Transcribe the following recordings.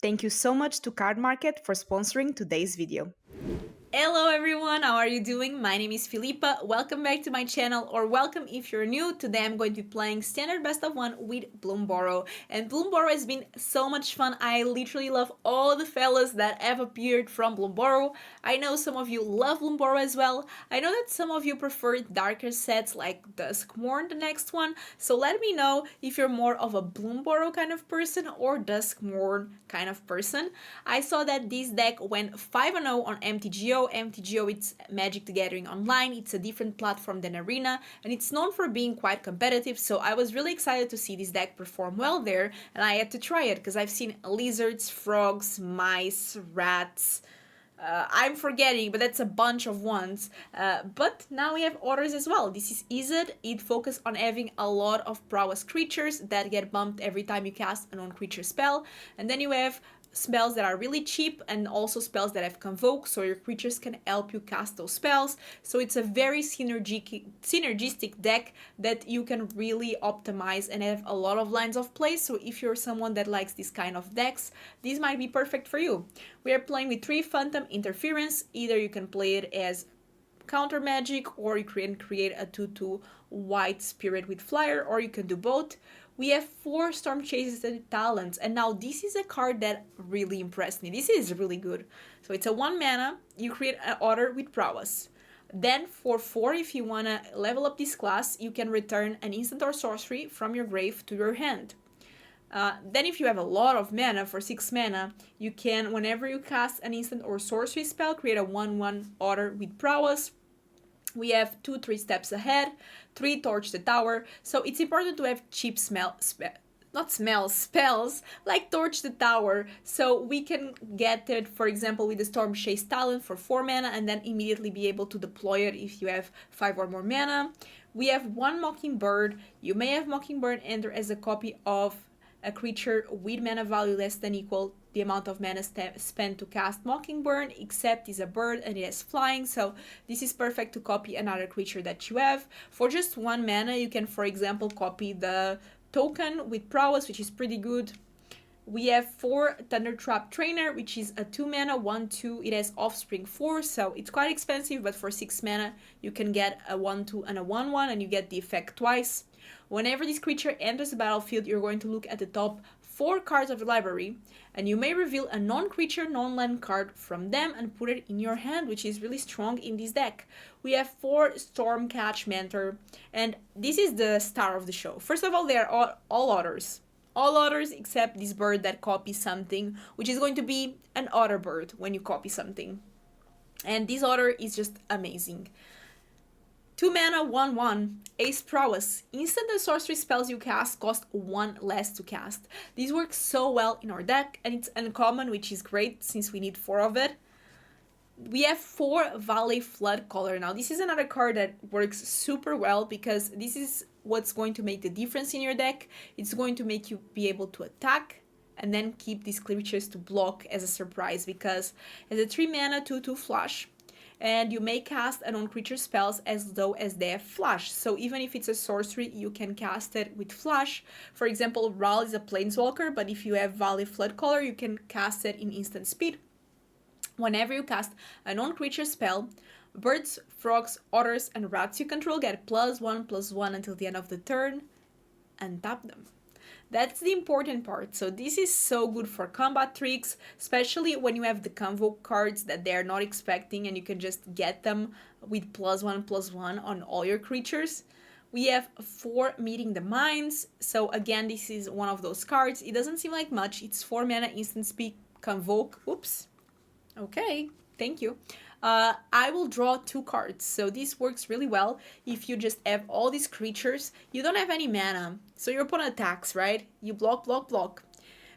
Thank you so much to Card Market for sponsoring today's video. Hello everyone, how are you doing? My name is Filipa. Welcome back to my channel, or welcome if you're new. Today I'm going to be playing Standard Best of 1 with Bloomburrow. And Bloomburrow has been so much fun. I literally love all the fellas that have appeared from Bloomburrow. I know some of you love Bloomburrow as well. I know that some of you prefer darker sets like Duskmourn, the next one. So let me know if you're more of a Bloomburrow kind of person or Duskmourn kind of person. I saw that this deck went 5-0 on MTGO. MTGO, it's Magic the Gathering Online. It's a different platform than Arena, and it's known for being quite competitive, so I was really excited to see this deck perform well there, and I had to try it, because I've seen lizards, frogs, mice, rats, I'm forgetting, but that's a bunch of ones. But now we have otters as well. This is Izzet. It focuses on having a lot of prowess creatures that get bumped every time you cast a non-creature spell, and then you have spells that are really cheap and also spells that have convoke, so your creatures can help you cast those spells. So it's a very synergistic deck that you can really optimize and have a lot of lines of play. So if you're someone that likes this kind of decks, this might be perfect for you. We are playing with 3 Phantom Interference. Either you can play it as counter magic, or you can create a 2/2 white spirit with flyer, or you can do both. We have 4 Stormchaser talents, and now this is a card that really impressed me. This is really good. So it's a 1 mana, you create an otter with prowess. Then for 4, if you want to level up this class, you can return an instant or sorcery from your grave to your hand. Then if you have a lot of mana, for 6 mana, you can, whenever you cast an instant or sorcery spell, create a 1/1 otter with prowess. We have 2 3 steps ahead, 3 torch the tower, so it's important to have cheap spells like torch the tower, so we can get it, for example, with the Stormchaser talent for 4 mana and then immediately be able to deploy it if you have 5 or more mana. We have 1 Mockingbird. You may have Mockingbird enter as a copy of a creature with mana value less than equal the amount of mana spent to cast Mockingbird, except it's a bird and it has flying, so this is perfect to copy another creature that you have. For just 1 mana, you can, for example, copy the token with prowess, which is pretty good. We have 4 Thundertrap Trainer, which is a 2 mana 1/2. It has Offspring 4, so it's quite expensive, but for 6 mana, you can get a 1/2 and a 1/1, and you get the effect twice. Whenever this creature enters the battlefield, you're going to look at the top 4 cards of the library, and you may reveal a non-creature, non-land card from them and put it in your hand, which is really strong in this deck. We have 4 Stormcatch Mentor, and this is the star of the show. First of all, they are all otters. All otters except this bird that copies something, which is going to be an otter bird when you copy something. And this otter is just amazing. 2 mana, 1/1, Ace Prowess. Instant and sorcery spells you cast cost 1 less to cast. This works so well in our deck, and it's uncommon, which is great since we need 4 of it. We have 4 Valley Floodcaller. Now, this is another card that works super well, because this is what's going to make the difference in your deck. It's going to make you be able to attack and then keep these creatures to block as a surprise, because as a 3 mana 2/2 flash, and you may cast a non-creature spells as though as they have flash. So even if it's a sorcery, you can cast it with flash. For example, Ral is a planeswalker, but if you have Valley Floodcaller, you can cast it in instant speed. Whenever you cast a non-creature spell, birds, frogs, otters, and rats you control get +1/+1 until the end of the turn, and tap them. That's the important part. So this is so good for combat tricks, especially when you have the convoke cards that they're not expecting and you can just get them with +1/+1 on all your creatures. We have 4 Meeting the Minds. So again, this is one of those cards. It doesn't seem like much. It's 4 mana instant speed convoke. Oops. Okay, thank you. I will draw 2 cards, so this works really well if you just have all these creatures. You don't have any mana, so your opponent attacks, right? You block, block, block.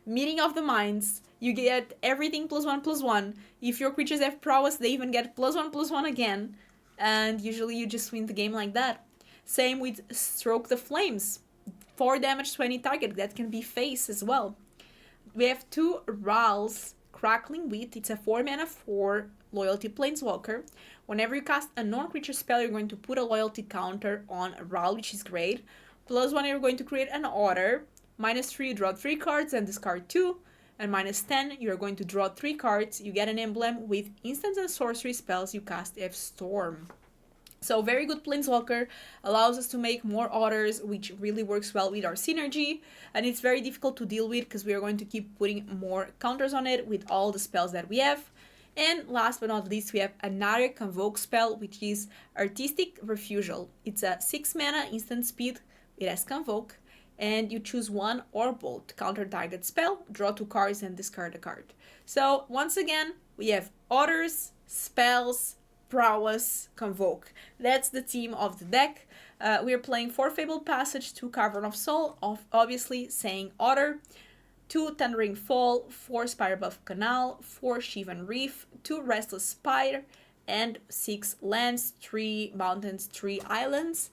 Meeting of the Minds, you get everything +1/+1. If your creatures have prowess, they even get +1/+1 again, and usually you just win the game like that. Same with Stoke the Flames, 4 damage to any target. That can be face as well. We have 2 Rals, Crackling Wit. It's a 4 mana 4 loyalty planeswalker. Whenever you cast a non-creature spell, you're going to put a loyalty counter on Ral, which is great. +1, you're going to create an otter. -3, you draw 3 cards and discard 2. and -10, you're going to draw 3 cards. You get an emblem with instants and sorcery spells you cast if Storm. So very good Planeswalker, allows us to make more Otters, which really works well with our synergy, and it's very difficult to deal with because we are going to keep putting more counters on it with all the spells that we have. And last but not least, we have another Convoke spell, which is Artistic Refusal. It's a 6 mana instant speed, it has Convoke, and you choose one or both counter target spell, draw 2 cards and discard a card. So once again, we have Otters, spells, prowess, Convoke. That's the theme of the deck. We are playing 4 Fabled Passage, 2 Cavern of Souls, obviously saying Otter, 2 Thundering Fall, 4 Spirebluff Canal, 4 Shivan Reef, 2 Restless Spire, and 6 lands, 3 mountains, 3 islands.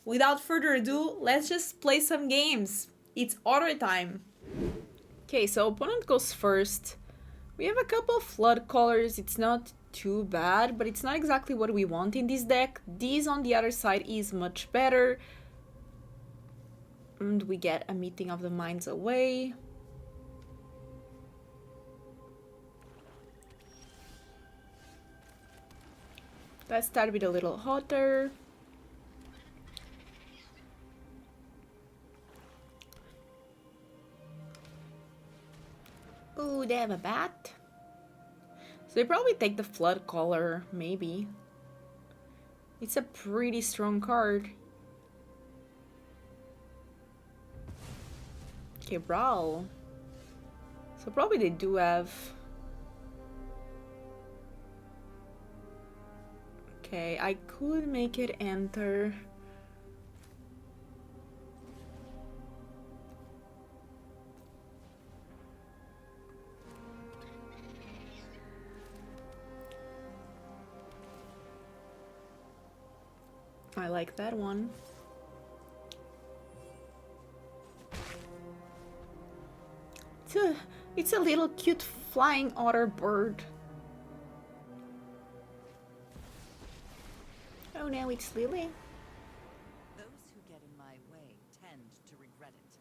Without further ado, let's just play some games. It's Otter time. Okay, so opponent goes first. We have a couple of Floodcallers. It's not too bad, but it's not exactly what we want in this deck. This on the other side is much better. And we get a Meeting of the Minds away. Let's start with a little hotter. Ooh, they have a bat. So they probably take the Floodcaller, maybe. It's a pretty strong card. Okay, Brawl. So probably they do have... Okay, I could make it enter. I like that one. It's a little cute flying otter bird. Oh, now it's Lily. Those who get in my way tend to regret it.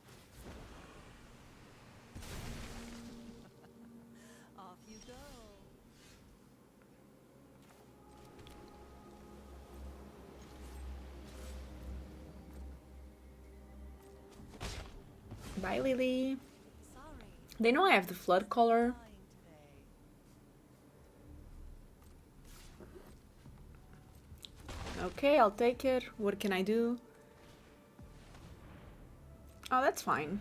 Off you go. Bye, Lily. Sorry, They know I have the Floodcaller. flying today. Okay, I'll take it. What can I do? Oh, that's fine.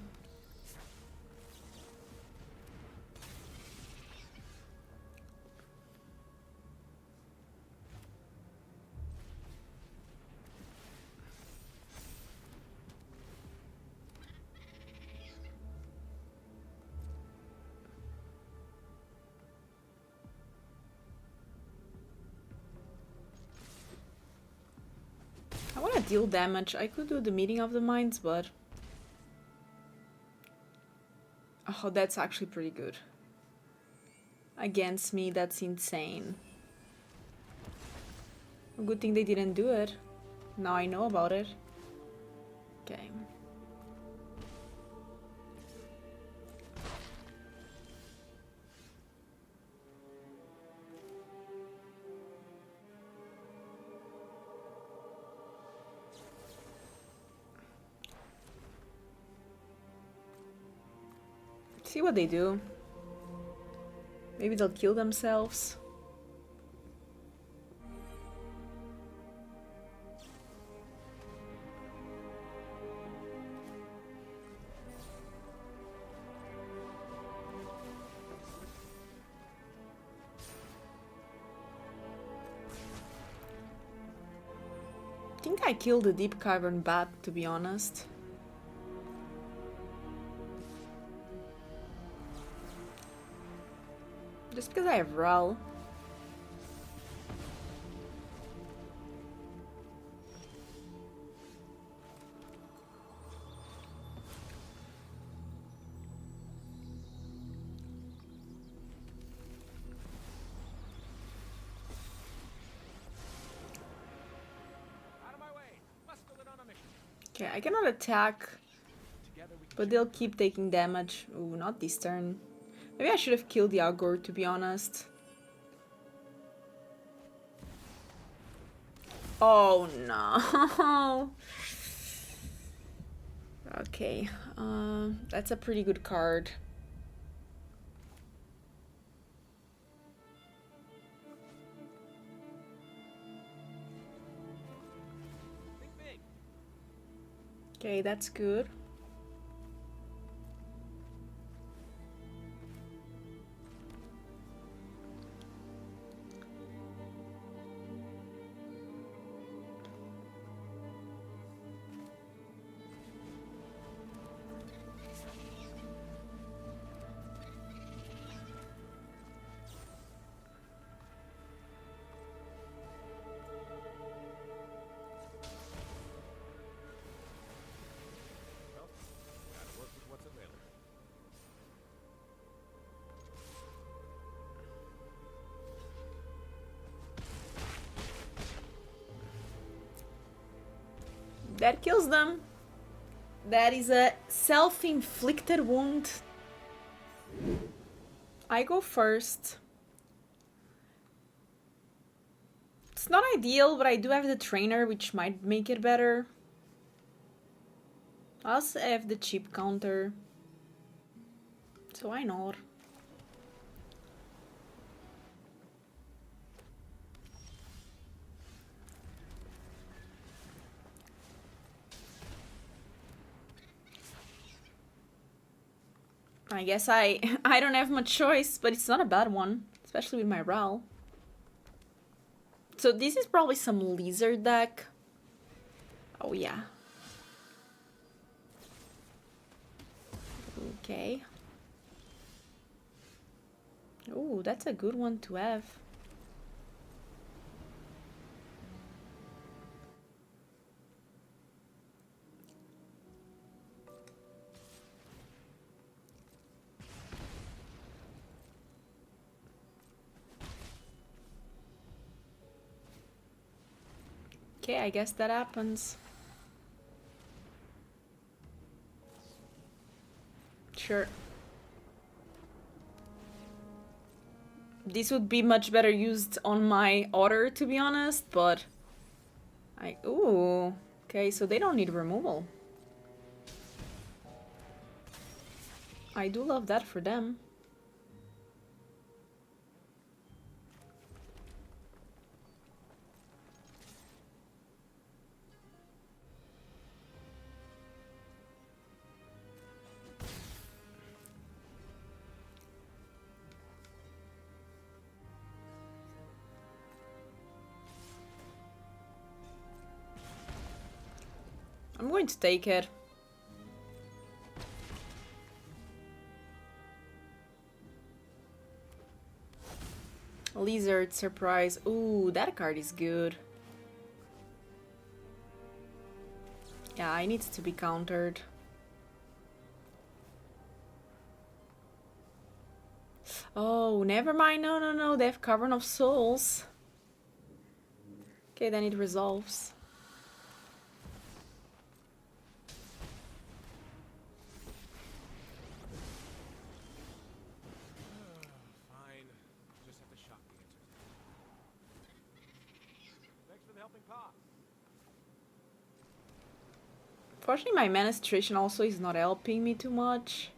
I want to deal damage. I could do the Meeting of the Minds, but... Oh, that's actually pretty good. Against me, that's insane. A good thing they didn't do it. Now I know about it. Okay. See what they do. Maybe they'll kill themselves. I think I killed the Deep Cavern Bat, to be honest. Just because I have Ral. Okay, I cannot attack, but they'll keep taking damage. Ooh, not this turn. Maybe I should have killed the Augur, to be honest. Oh no. Okay, that's a pretty good card. Okay, that's good. That kills them. That is a self-inflicted wound. I go first. It's not ideal, but I do have the trainer, which might make it better. I also have the chip counter. So why not? I guess I don't have much choice, but it's not a bad one, especially with my Ral. So this is probably some lizard deck. Oh yeah. Okay. Oh, that's a good one to have. Okay, I guess that happens. Sure. This would be much better used on my Otter, to be honest, but ooh. Okay, so they don't need removal. I do love that for them. I'm going to take it. Lizard surprise. Ooh, that card is good. Yeah, it needs to be countered. Oh, never mind. No, no, no. They have Cavern of Souls. Okay, then it resolves. Fine. Just have to shock the answer. Thanks for the helping paw. Fortunately, my mana situation also is not helping me too much.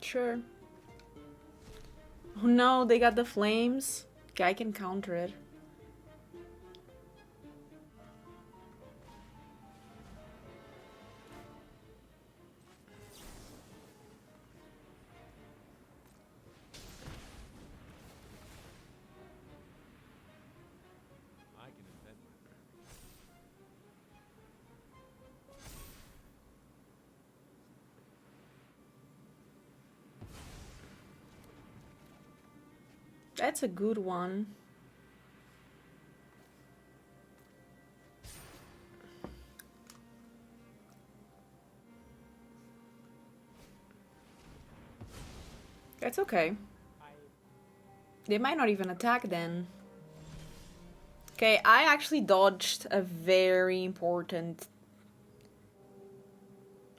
Sure. Oh no, they got the flames. Okay, I can counter it. I can invent my prayer. That's a good one. That's okay. They might not even attack then. Okay, I actually dodged a very important...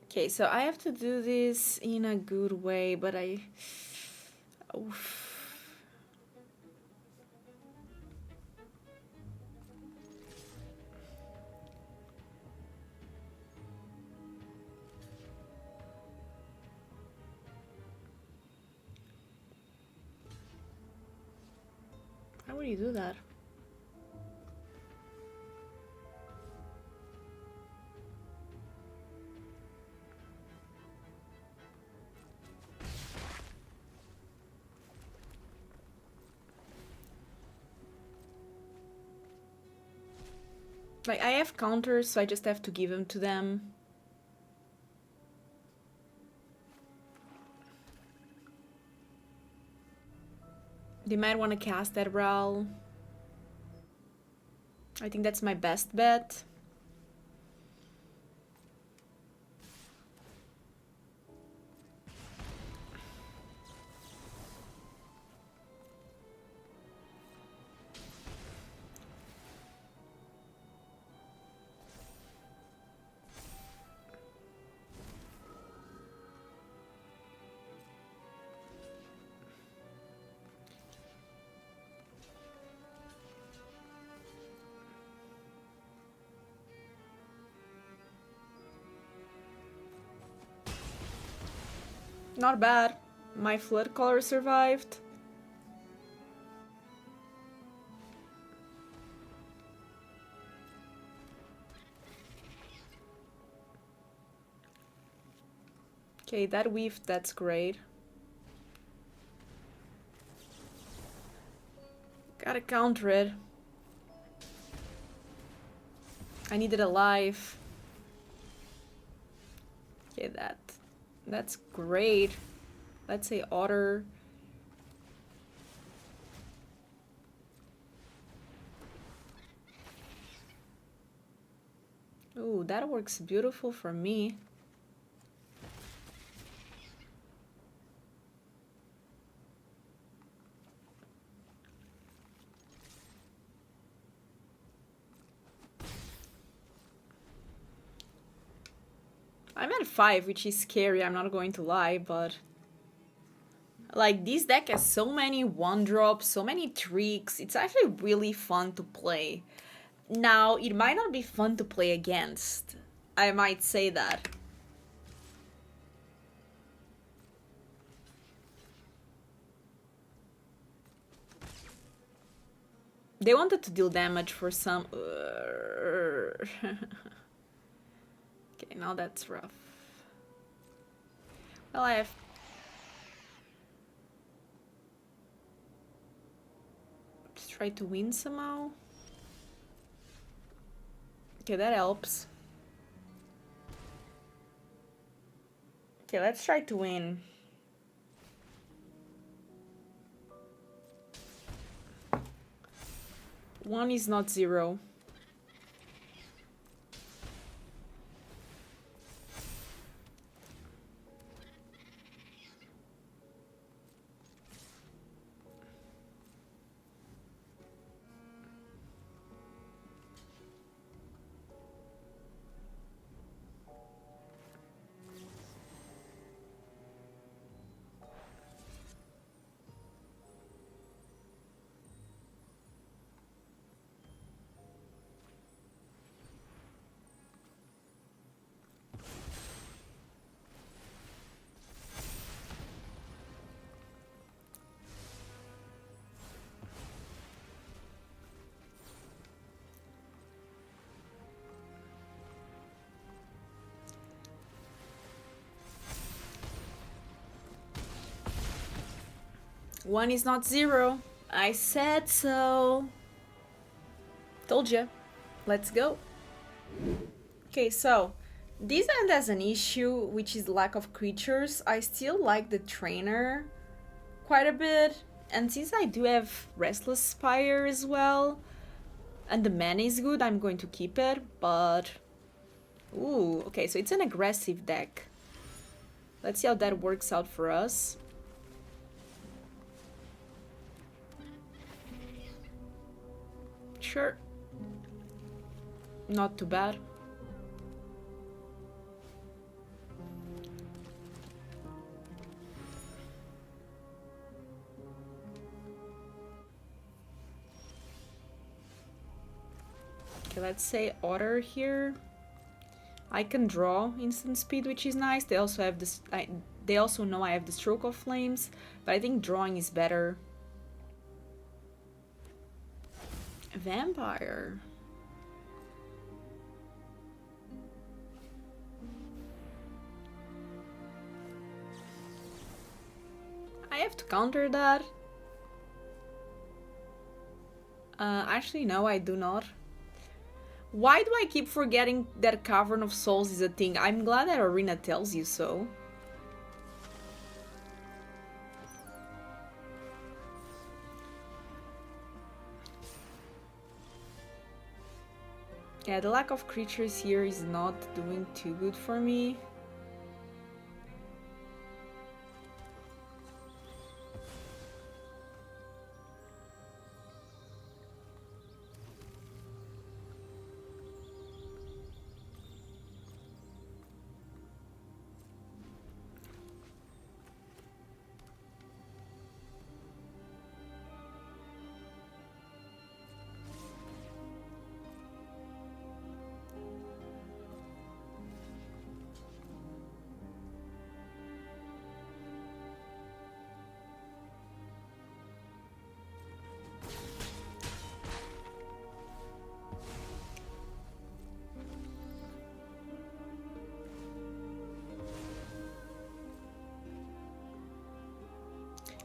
Okay, so I have to do this in a good way, but I... Oof. How would you do that? Like, I have counters, so I just have to give them to them. They might want to cast that Ral. I think that's my best bet. Not bad. My Floodcaller survived. Okay, that weave, that's great. Gotta counter it. I need it alive. Okay, that's great. Let's say Otter. Ooh, that works beautiful for me. I'm at 5, which is scary, I'm not going to lie, but... Like, this deck has so many 1-drops, so many tricks, it's actually really fun to play. Now, it might not be fun to play against. I might say that. They wanted to deal damage for some... Okay, now that's rough. Well, I have... Just try to win somehow. Okay, that helps. Okay, let's try to win. One is not 0. One is not 0. I said so. Told ya. Let's go. Okay, so this end has an issue, which is lack of creatures. I still like the trainer quite a bit. And since I do have Restless Spire as well, and the mana is good, I'm going to keep it, but... Ooh, okay, so it's an aggressive deck. Let's see how that works out for us. Sure. Not too bad. Okay, let's say Otter here. I can draw instant speed, which is nice. They also have this. They also know I have the Stroke of Flames, but I think drawing is better. Vampire. I have to counter that. Actually, no, I do not. Why do I keep forgetting that Cavern of Souls is a thing? I'm glad that Arena tells you so. Yeah, the lack of creatures here is not doing too good for me.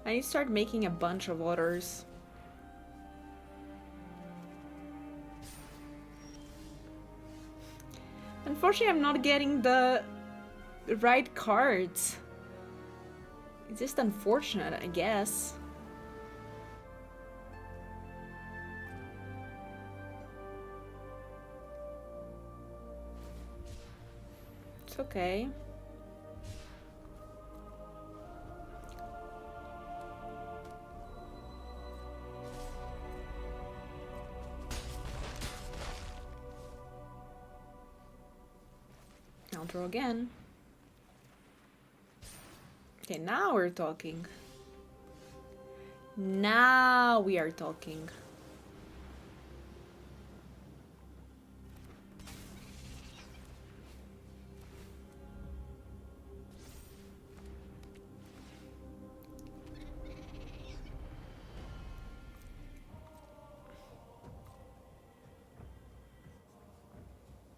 I need to start making a bunch of otters. Unfortunately, I'm not getting the right cards. It's just unfortunate, I guess. It's okay. I'll draw again. Okay, now we're talking. Now we are talking.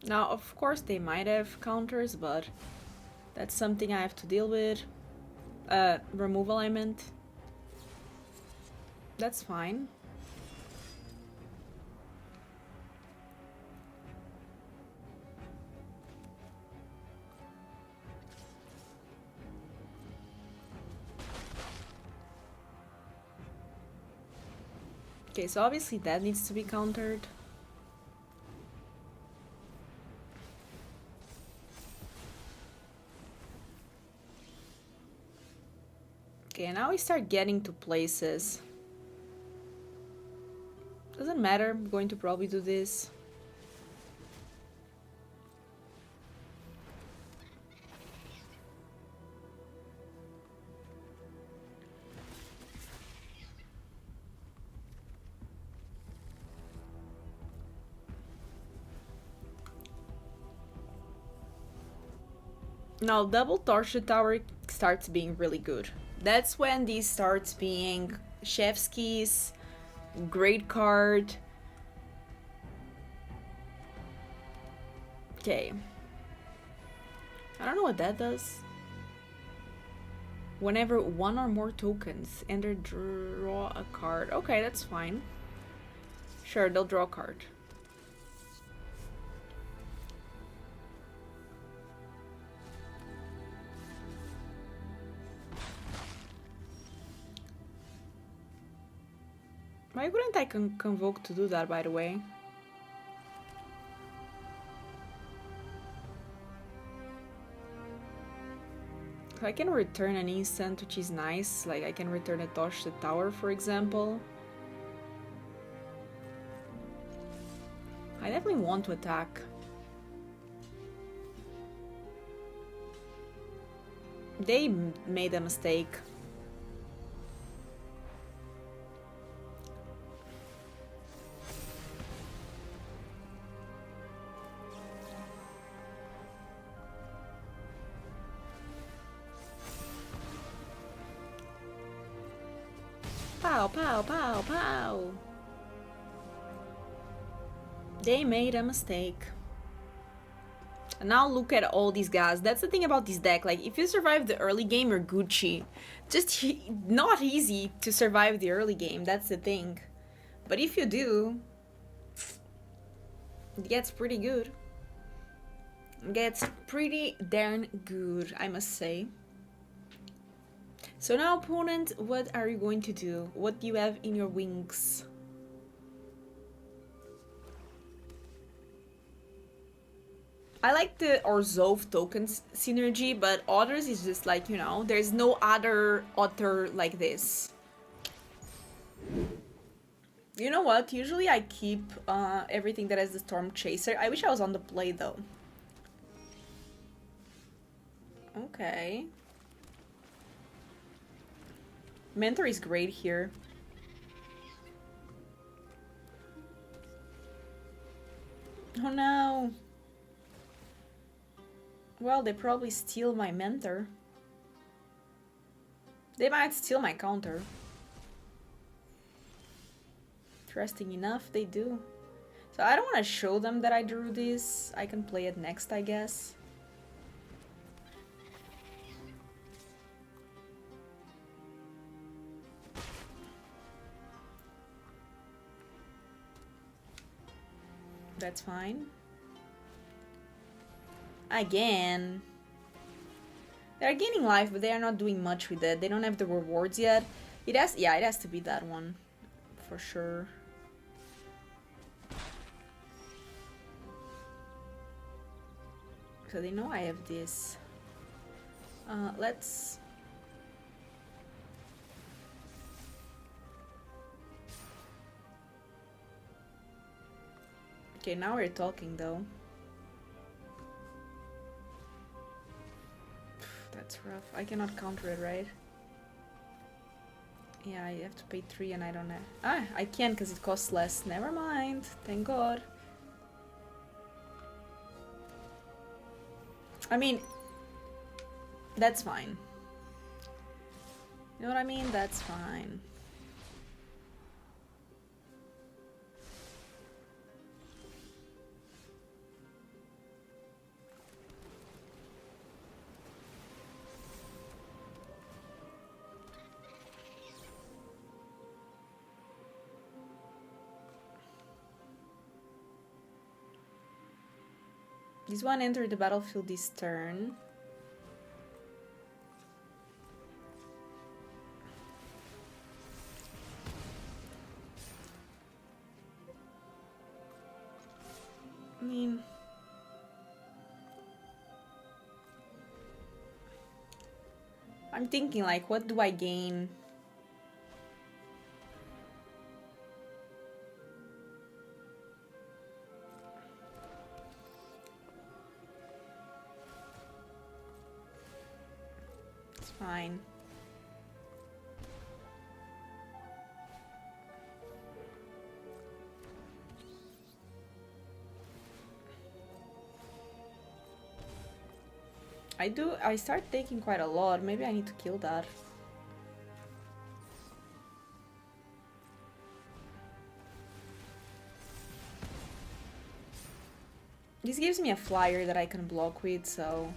Now, of course, they might have counters, but that's something I have to deal with. Removal, I meant. That's fine. Okay, so obviously that needs to be countered. Okay, now we start getting to places. Doesn't matter, I'm going to probably do this. Now, double Torture Tower starts being really good. That's when these starts being chef's keys, great card. Okay. I don't know what that does. Whenever one or more tokens enter, draw a card. Okay, that's fine. Sure, they'll draw a card. Why wouldn't I convoke to do that, by the way? So I can return an instant, which is nice. Like, I can return a Touch the Tower, for example. I definitely want to attack. They made a mistake. Pow, pow, pow, pow. They made a mistake. And now look at all these guys. That's the thing about this deck. Like, if you survive the early game, you're Gucci. Just not easy to survive the early game. That's the thing. But if you do, it gets pretty good. It gets pretty darn good, I must say. So now, opponent, what are you going to do? What do you have in your wings? I like the Orzhov tokens synergy, but Otters is just like, you know, there's no other Otter like this. You know what? Usually I keep everything that has the Stormchaser. I wish I was on the play though. Okay. Mentor is great here. Oh no. Well, they probably steal my Mentor. They might steal my counter. Interesting enough, they do. So I don't want to show them that I drew this. I can play it next, I guess. That's fine. Again. They're gaining life, but they are not doing much with it. They don't have the rewards yet. It has, yeah, it has to be that one. For sure. So they know I have this. Let's... Okay, now we're talking though. That's rough. I cannot counter it, right? Yeah, I have to pay 3 and I don't have... Ah, I can because it costs less. Never mind. Thank God. I mean, that's fine. You know what I mean? That's fine. This one entered the battlefield this turn. I mean... I'm thinking like, what do I gain? Fine. I start taking quite a lot. Maybe I need to kill that. This gives me a flyer that I can block with, so...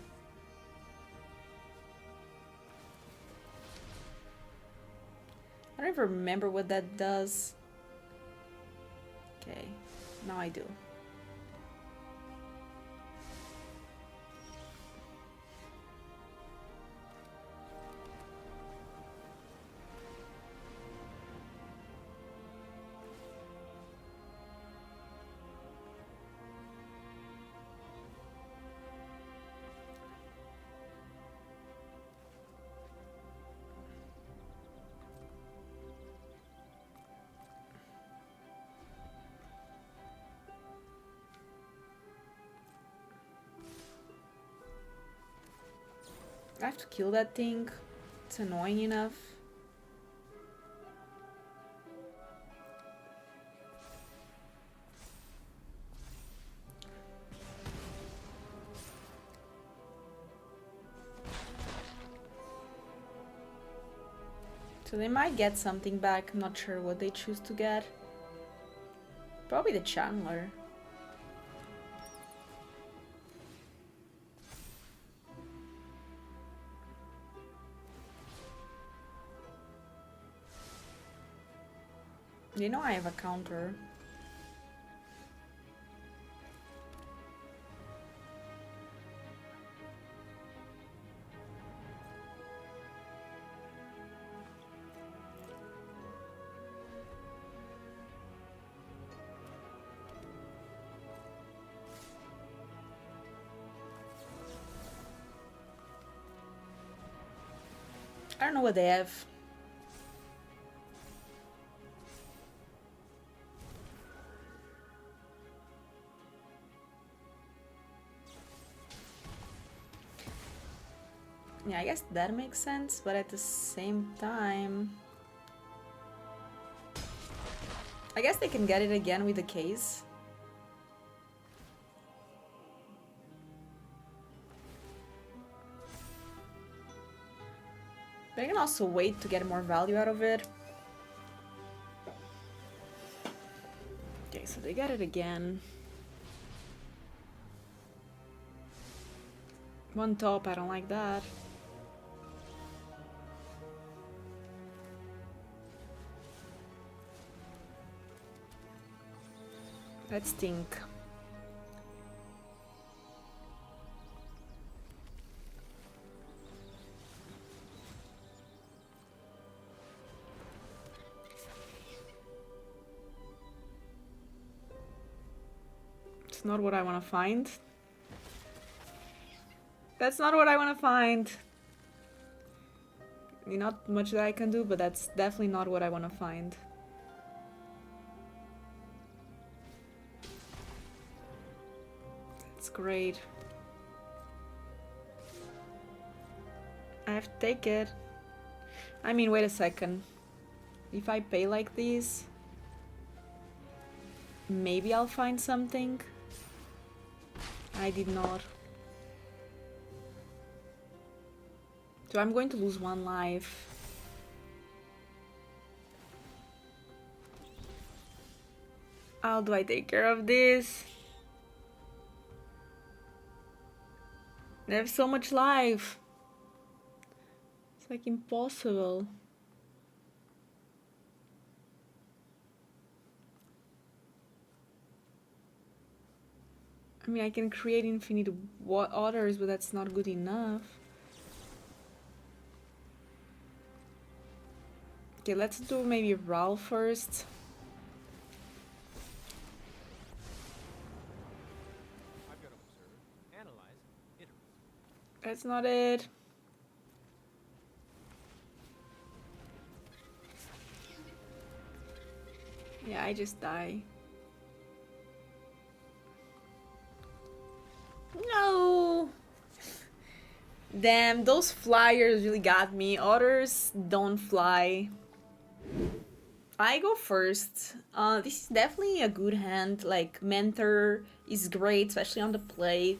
I don't even remember what that does. Okay, now I do. I have to kill that thing. It's annoying enough. So they might get something back, I'm not sure what they choose to get. Probably the Chandler. You know I have a counter. I don't know what they have. Yeah, I guess that makes sense, but at the same time... I guess they can get it again with the case. But I can also wait to get more value out of it. Okay, so they get it again. One top, I don't like that. Let's think. It's not what I want to find. That's not what I want to find. Not much that I can do, but that's definitely not what I want to find. That's great. I have to take it. I mean, wait a second. If I pay like this, maybe I'll find something. I did not. So I'm going to lose one life. How do I take care of this? They have so much life. It's like impossible. I mean, I can create infinite otters, but that's not good enough. Okay, let's do maybe Ral first. I've got to observe, analyze, iterate. That's not it. Yeah, I just die. No! Damn, those flyers really got me. Otters don't fly. I go first. This is definitely a good hand. Like, Mentor is great, especially on the play.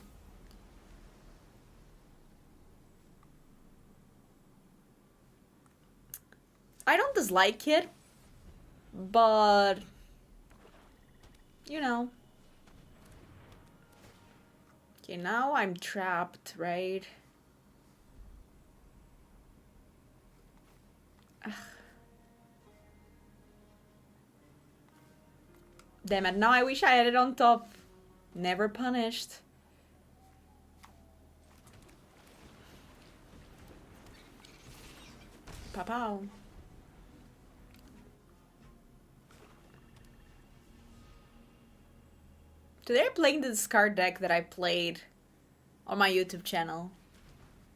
I don't dislike it, but you know. Okay, now I'm trapped, right? Ugh. Damn it, now I wish I had it on top. Never punished. Pow-pow. So they're playing the discard deck that I played on my YouTube channel.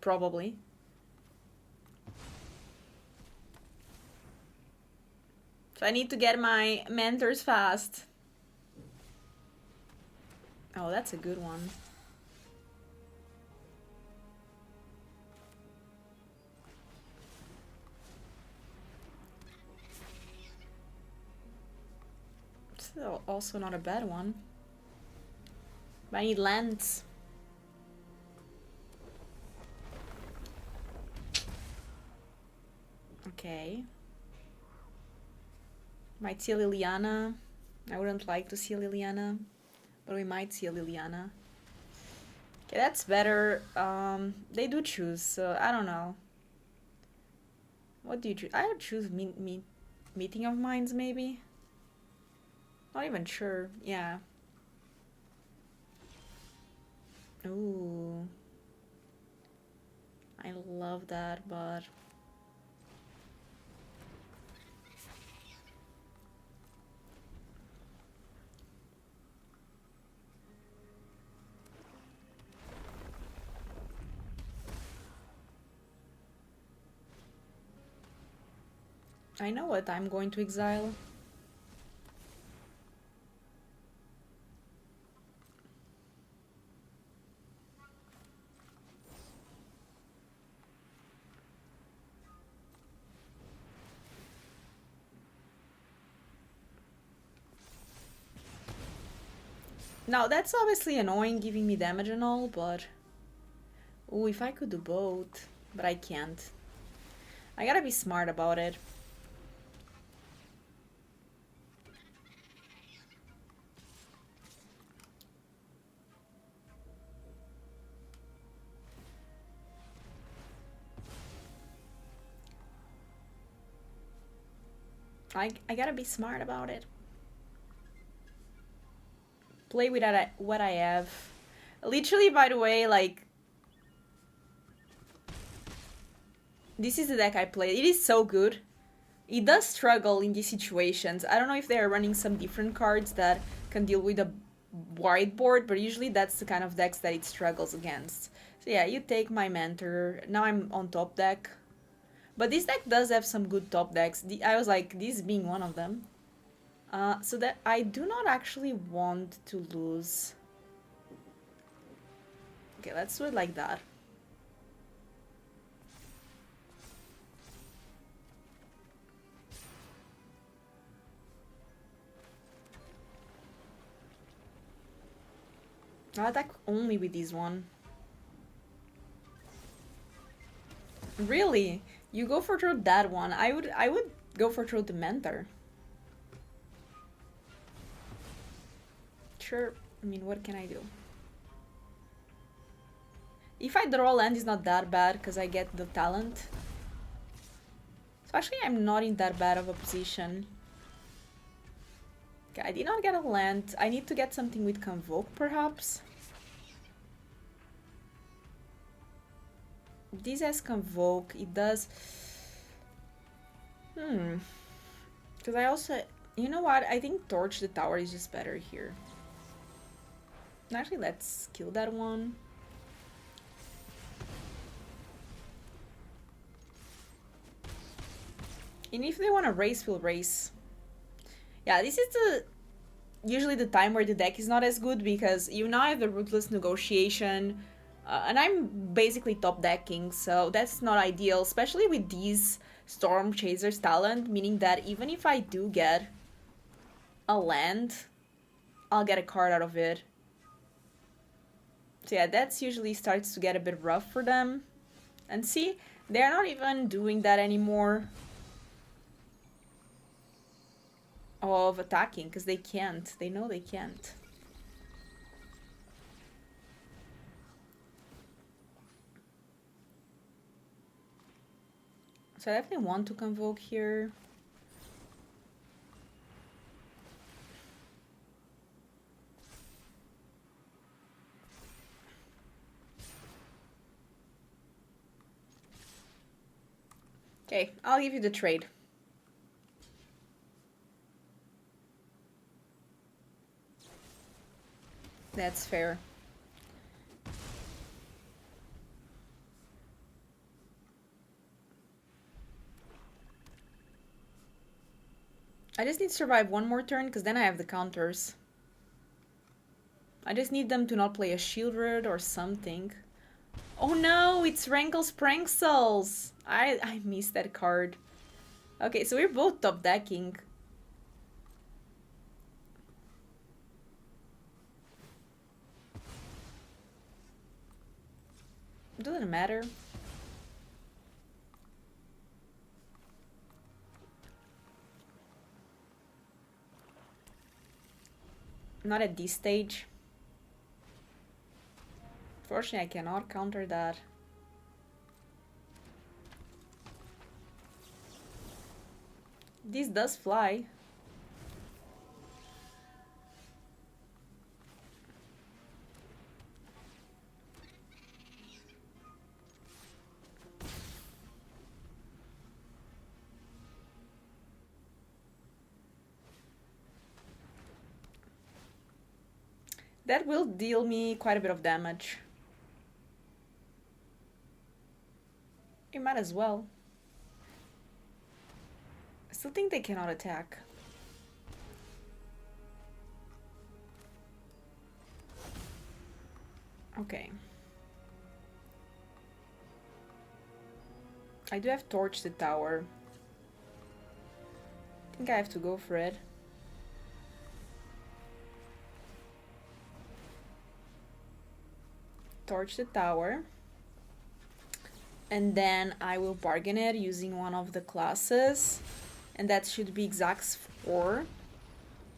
Probably. So I need to get my mentors fast. Oh, that's a good one. also not a bad one. But I need lands. Okay. Might see a Liliana. I wouldn't like to see a Liliana, but we might see a Liliana. Okay, that's better. They do choose, so I don't know. What do you choose? I would choose Meeting of Minds, maybe? Not even sure. Yeah. Ooh. I love that, but... I know what I'm going to exile. Now, that's obviously annoying, giving me damage and all, but... Ooh, if I could do both, but I can't. I gotta be smart about it. I gotta be smart about it. Play with what I have. Literally, by the way, like... This is the deck I played. It is so good. It does struggle in these situations. I don't know if they are running some different cards that can deal with a wide board, but usually that's the kind of decks that it struggles against. So yeah, you take my Mentor. Now I'm on top deck. But this deck does have some good top decks. I was like, this being one of them. So that I do not actually want to lose. Okay, let's do it like that. I'll attack only with this one. Really? You go for throw that one. I would go for throw the Mentor. Sure. I mean, what can I do? If I draw land, it's not that bad because I get the talent. So actually, I'm not in that bad of a position. Okay, I did not get a land. I need to get something with Convoke, perhaps. This has Convoke. It does... Because I also... You know what? I think Torch the Tower is just better here. Actually, let's kill that one. And if they want to race, we'll race. Yeah, this is usually the time where the deck is not as good because you now have the Ruthless Negotiation, and I'm basically top decking, so that's not ideal, especially with these Stormchaser's talent, meaning that even if I do get a land, I'll get a card out of it. So yeah, that's usually starts to get a bit rough for them. And see, they're not even doing that anymore. Of attacking, because they can't. They know they can't. So I definitely want to Convoke here. Okay, I'll give you the trade. That's fair. I just need to survive one more turn, because then I have the counters. I just need them to not play a Shield Road or something. Oh no, it's Rankle's Prankstles! I missed that card. Okay, so we're both top decking. Doesn't matter. Not at this stage. Fortunately, I cannot counter that. This does fly. That will deal me quite a bit of damage. You might as well. I still think they cannot attack. Okay. I do have Torch the Tower. I think I have to go for it. Torch the Tower. And then I will bargain it using one of the classes. And that should be Xax 4.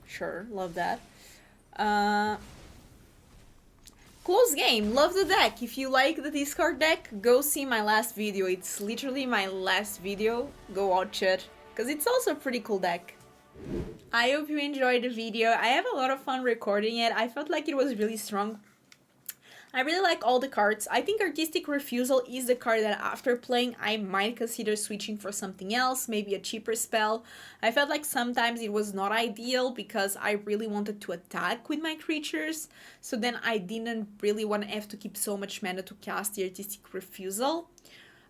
Sure, love that. Close game, love the deck. If you like the discard deck, go see my last video. It's literally my last video. Go watch it, because it's also a pretty cool deck. I hope you enjoyed the video. I have a lot of fun recording it. I felt like it was really strong. I really like all the cards. I think Artistic Refusal is the card that after playing I might consider switching for something else, maybe a cheaper spell. I felt like sometimes it was not ideal because I really wanted to attack with my creatures, so then I didn't really want to have to keep so much mana to cast the Artistic Refusal.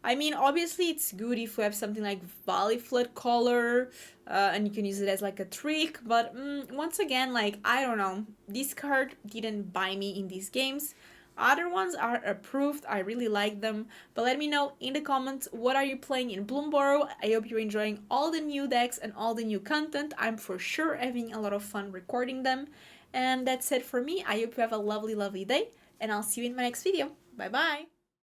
I mean, obviously it's good if you have something like Valley Floodcaller, and you can use it as like a trick, but once again, like, I don't know, this card didn't buy me in these games. Other ones are approved, I really like them, but let me know in the comments what are you playing in Bloomborough. I hope you're enjoying all the new decks and all the new content. I'm for sure having a lot of fun recording them. And that's it for me. I hope you have a lovely, lovely day, and I'll see you in my next video. Bye bye!